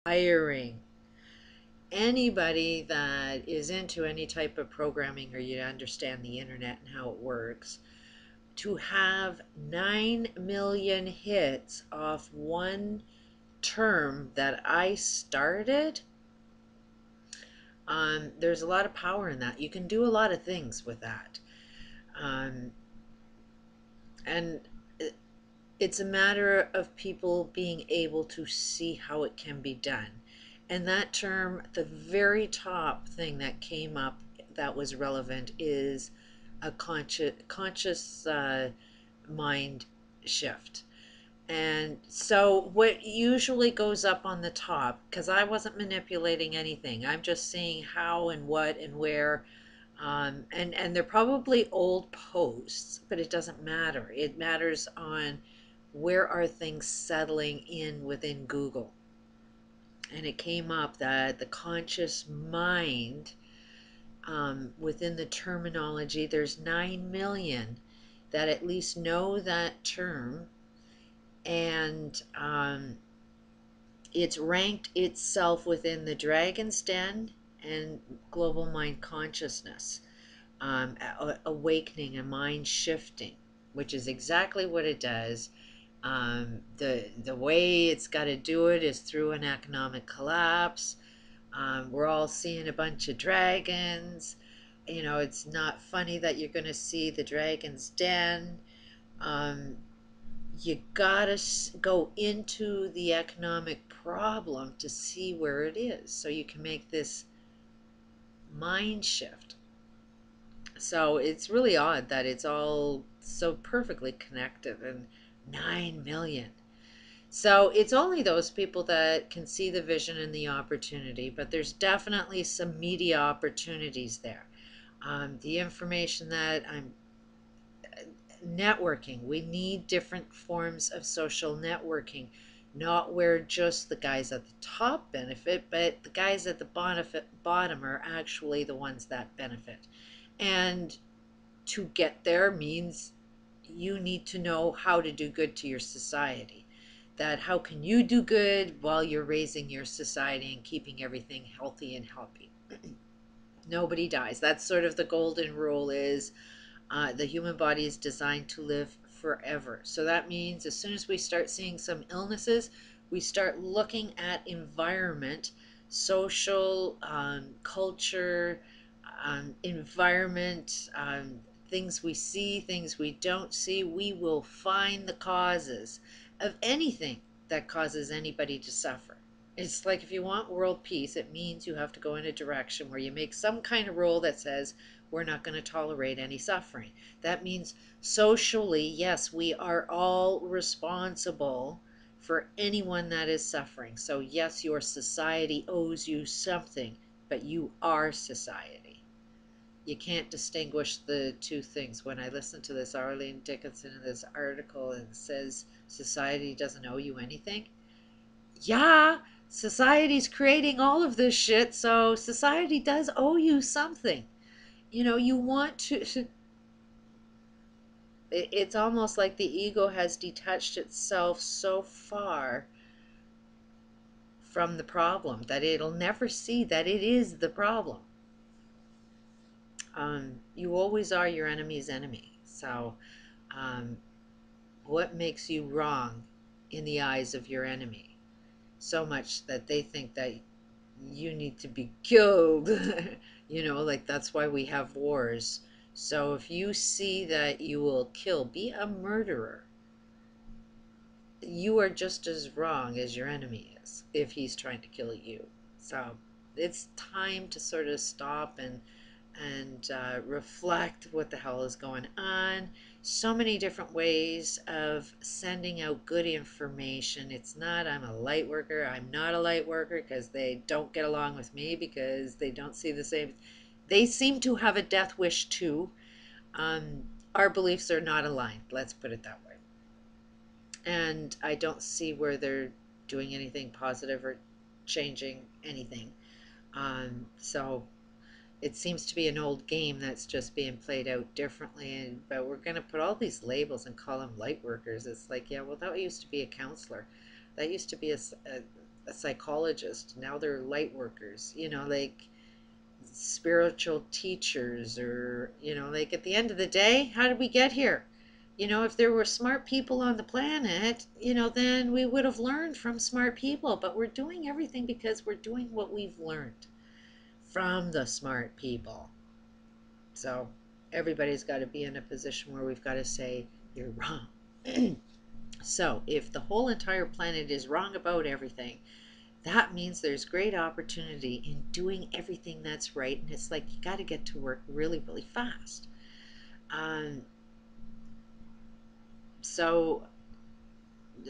Hiring anybody that is into any type of programming or you understand the internet and how it works, to have 9 million hits off one term that I started, there's a lot of power in that. You can do a lot of things with that. Um, and it's a matter of people being able to see how it can be done. And that term, the very top thing that came up that was relevant is a conscious mind shift. And so what usually goes up on the top, because I wasn't manipulating anything, I'm just seeing how and what and where. And they're probably old posts, but it doesn't matter. It matters on where are things settling in within Google. And it came up that the conscious mind, within the terminology, there's 9 million that at least know that term, and it's ranked itself within the Dragon's Den and Global Mind Consciousness, awakening and mind shifting, which is exactly what it does. The way it's got to do it is through an economic collapse. We're all seeing a bunch of dragons. You know, it's not funny that you're going to see the Dragon's Den. Um, you gotta go into the economic problem to see where it is so you can make this mind shift. So it's really odd that it's all so perfectly connected, and 9 million. So it's only those people that can see the vision and the opportunity, but there's definitely some media opportunities there. The information that I'm networking, we need different forms of social networking, not where just the guys at the top benefit, but the guys at the bottom are actually the ones that benefit. And to get there means you need to know how to do good to your society. That how can you do good while you're raising your society and keeping everything healthy and happy. Nobody dies. That's sort of the golden rule is the human body is designed to live forever. So that means as soon as we start seeing some illnesses, we start looking at environment, social, culture, environment, things we see, things we don't see. We will find the causes of anything that causes anybody to suffer. It's like if you want world peace, it means you have to go in a direction where you make some kind of rule that says we're not going to tolerate any suffering. That means socially, yes, we are all responsible for anyone that is suffering. So yes, your society owes you something, but you are society. You can't distinguish the two things. When I listen to this Arlene Dickinson in this article and it says society doesn't owe you anything, yeah, society's creating all of this shit, so society does owe you something. You know, you want to. It's almost like the ego has detached itself so far from the problem that it'll never see that it is the problem. You always are your enemy's enemy. So, um, what makes you wrong in the eyes of your enemy? So much that they think that you need to be killed. You know, like that's why we have wars. So if you see that you will kill, be a murderer, you are just as wrong as your enemy is if he's trying to kill you. So it's time to sort of stop and reflect what the hell is going on. So many different ways of sending out good information. It's not I'm a light worker, I'm not a light worker, because they don't get along with me because they don't see the same. They seem to have a death wish too. Um, our beliefs are not aligned, let's put it that way. And I don't see where they're doing anything positive or changing anything. So it seems to be an old game that's just being played out differently. But we're going to put all these labels and call them light workers. It's like, yeah, well, that used to be a counselor. That used to be a psychologist. Now they're light workers, like spiritual teachers, or, like at the end of the day, how did we get here? If there were smart people on the planet, then we would have learned from smart people, but we're doing everything because we're doing what we've learned from the smart people. So everybody's got to be in a position where we've got to say, you're wrong. So if the whole entire planet is wrong about everything, that means there's great opportunity in doing everything that's right. And it's like you got to get to work really, really fast. So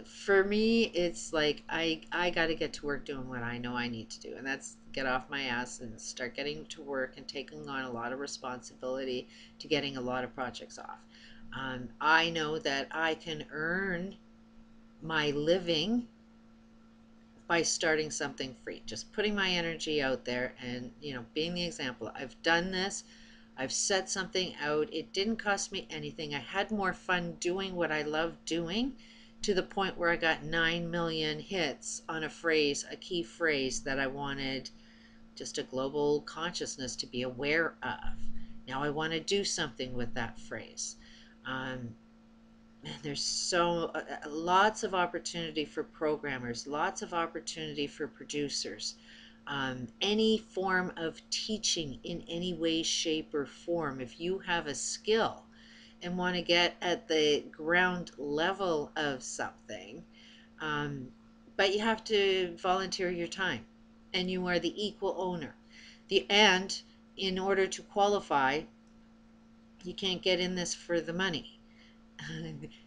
for me, it's like I got to get to work doing what I know I need to do, and that's get off my ass and start getting to work and taking on a lot of responsibility to getting a lot of projects off. I know that I can earn my living by starting something free, just putting my energy out there and, being the example. I've done this. I've set something out. It didn't cost me anything. I had more fun doing what I love doing, to the point where I got 9 million hits on a key phrase that I wanted just a global consciousness to be aware of. Now I want to do something with that phrase. And there's lots of opportunity for programmers, lots of opportunity for producers. Any form of teaching in any way, shape, or form, if you have a skill and want to get at the ground level of something, but you have to volunteer your time, and you are the equal owner. And in order to qualify, you can't get in this for the money.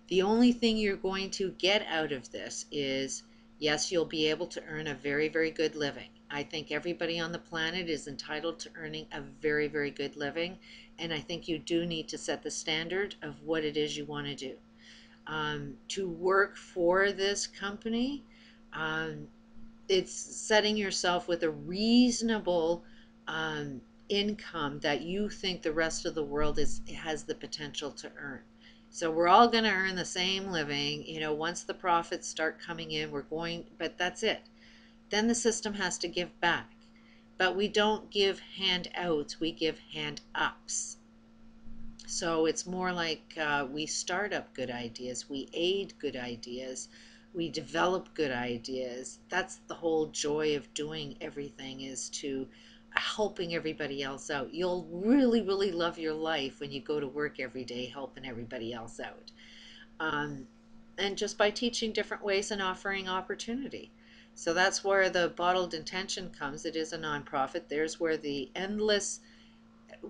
The only thing you're going to get out of this is, yes, you'll be able to earn a very, very good living. I think everybody on the planet is entitled to earning a very, very good living. And I think you do need to set the standard of what it is you want to do. To work for this company, it's setting yourself with a reasonable income that you think the rest of the world has the potential to earn. So we're all going to earn the same living. Once the profits start coming in, but that's it. Then the system has to give back. But we don't give handouts, we give hand ups. So it's more like we start up good ideas, we aid good ideas, we develop good ideas. That's the whole joy of doing everything, is to helping everybody else out. You'll really, really love your life when you go to work every day helping everybody else out. And just by teaching different ways and offering opportunity. So that's where the Bottled Intention comes. It is a nonprofit. There's where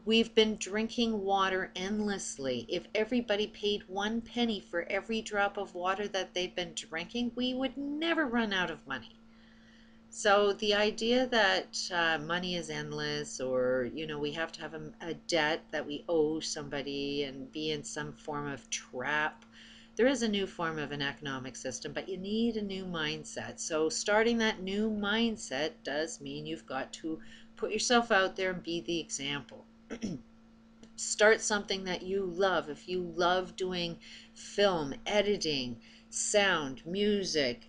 we've been drinking water endlessly. If everybody paid 1 penny for every drop of water that they've been drinking, we would never run out of money. So the idea that money is endless, or, we have to have a debt that we owe somebody and be in some form of trap. There is a new form of an economic system, but you need a new mindset. So starting that new mindset does mean you've got to put yourself out there and be the example. Start something that you love. If you love doing film, editing, sound, music,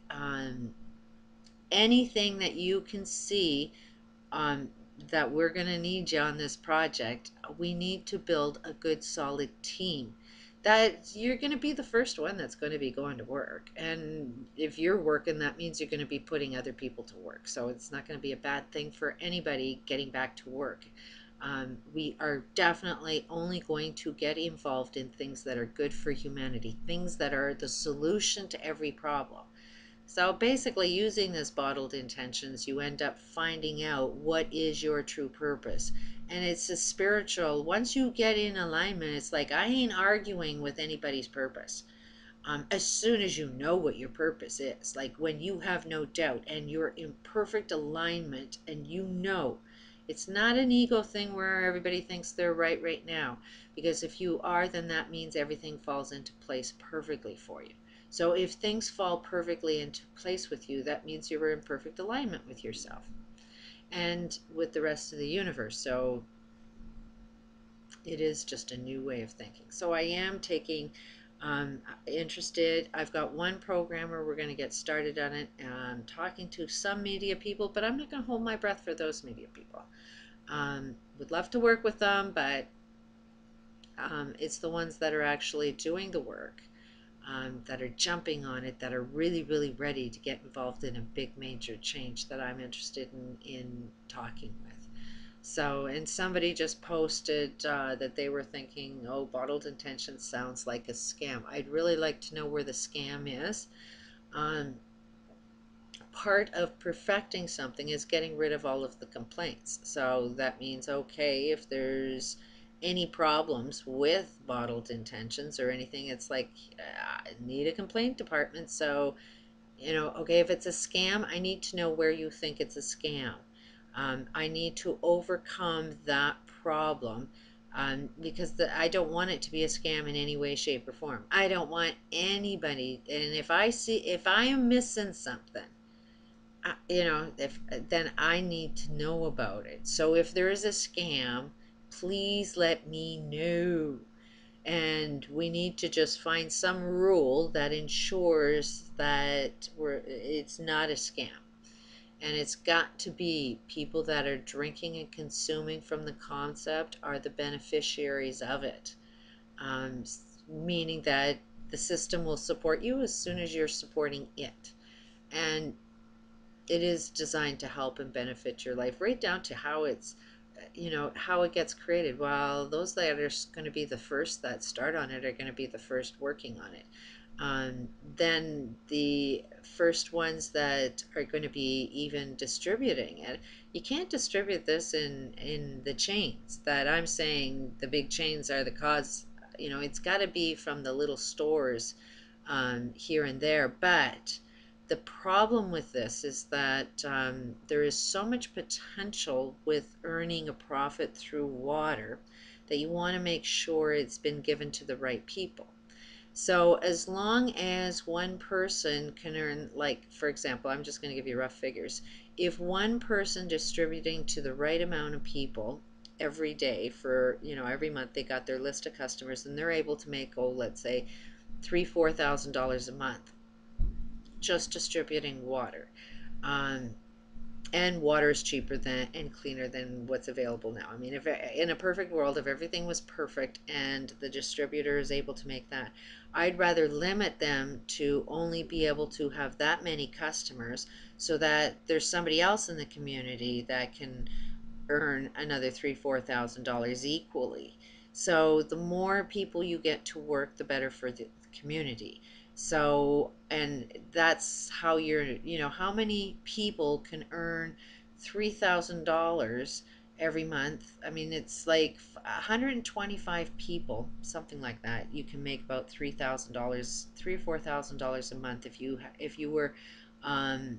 anything that you can see that we're going to need you on this project, we need to build a good solid team. That you're going to be the first one that's going to be going to work, and if you're working, that means you're going to be putting other people to work. So it's not going to be a bad thing for anybody getting back to work. We are definitely only going to get involved in things that are good for humanity, things that are the solution to every problem. So basically, using this Bottled Intentions, you end up finding out what is your true purpose. And it's a spiritual, once you get in alignment, it's like, I ain't arguing with anybody's purpose. As soon as you know what your purpose is, like when you have no doubt and you're in perfect alignment, and it's not an ego thing where everybody thinks they're right now. Because if you are, then that means everything falls into place perfectly for you. So if things fall perfectly into place with you, that means you're in perfect alignment with yourself and with the rest of the universe. So it is just a new way of thinking. So I am taking Interested. I've got one programmer. We're going to get started on it. Talking to some media people, but I'm not going to hold my breath for those media people. Would love to work with them, but it's the ones that are actually doing the work, that are jumping on it, that are really, really ready to get involved in a big major change that I'm interested in talking with. So, and somebody just posted that they were thinking, oh, bottled intention sounds like a scam. I'd really like to know where the scam is. Um, Part of perfecting something is getting rid of all of the complaints. So that means, okay, if there's any problems with bottled intentions or anything, it's like, I need a complaint department. So, okay, if it's a scam, I need to know where you think it's a scam. I need to overcome that problem, because I don't want it to be a scam in any way, shape, or form. I don't want anybody, and if I am missing something, if then I need to know about it. So if there is a scam, please let me know. And we need to just find some rule that ensures that it's not a scam. And it's got to be people that are drinking and consuming from the concept are the beneficiaries of it. Um, Meaning that the system will support you as soon as you're supporting it. And it is designed to help and benefit your life, right down to how it's, how it gets created. Well, those that are going to be the first that start on it are going to be the first working on it. Then the first ones that are going to be even distributing it. You can't distribute this in the chains that I'm saying. The big chains are the cause. It's got to be from the little stores, here and there. But the problem with this is that there is so much potential with earning a profit through water that you want to make sure it's been given to the right people. So as long as one person can earn, like, for example, I'm just going to give you rough figures. If one person distributing to the right amount of people every day for, every month they got their list of customers and they're able to make, oh, let's say $3,000-4,000 a month just distributing water. Um, and water is cheaper than and cleaner than what's available now. I mean, if in a perfect world, if everything was perfect and the distributor is able to make that, I'd rather limit them to only be able to have that many customers so that there's somebody else in the community that can earn another $3,000-4,000 equally. So the more people you get to work, the better for the community. So, and that's how how many people can earn $3,000 every month? I mean, it's like 125 people, something like that. You can make about $3,000, $3,000 or $4,000 a month if you were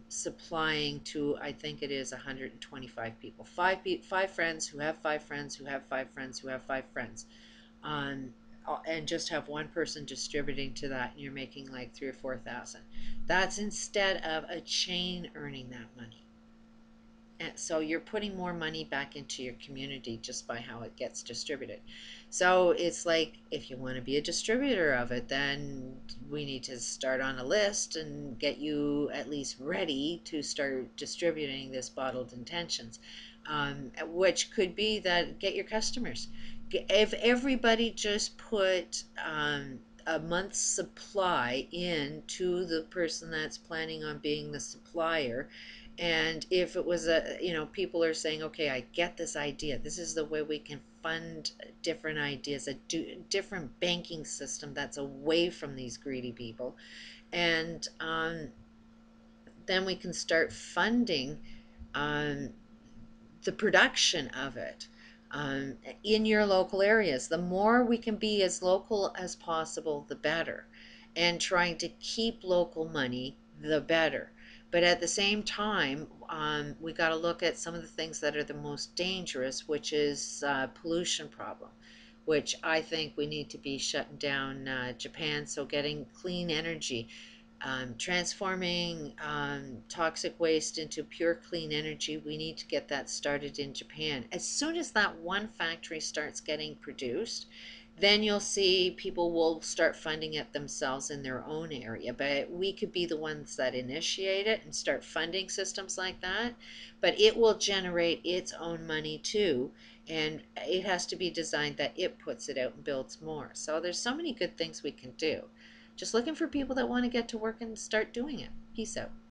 supplying to, I think it is 125 people, five friends who have five friends who have five friends who have five friends, um, and just have one person distributing to that, and you're making like 3 or 4 thousand. That's instead of a chain earning that money. And so you're putting more money back into your community just by how it gets distributed. So it's like, if you want to be a distributor of it, then we need to start on a list and get you at least ready to start distributing this bottled intentions, which could be that get your customers. If everybody just put a month's supply in to the person that's planning on being the supplier, and if it was people are saying, okay, I get this idea, this is the way we can fund different ideas, a different banking system that's away from these greedy people, and then we can start funding um, the production of it, in your local areas. The more we can be as local as possible, the better. And trying to keep local money, the better. But at the same time, we got to look at some of the things that are the most dangerous, which is pollution problem, which I think we need to be shutting down Japan. So getting clean energy, transforming toxic waste into pure clean energy, we need to get that started in Japan. As soon as that one factory starts getting produced, then you'll see people will start funding it themselves in their own area. But we could be the ones that initiate it and start funding systems like that. But it will generate its own money too. And it has to be designed that it puts it out and builds more. So there's so many good things we can do. Just looking for people that want to get to work and start doing it. Peace out.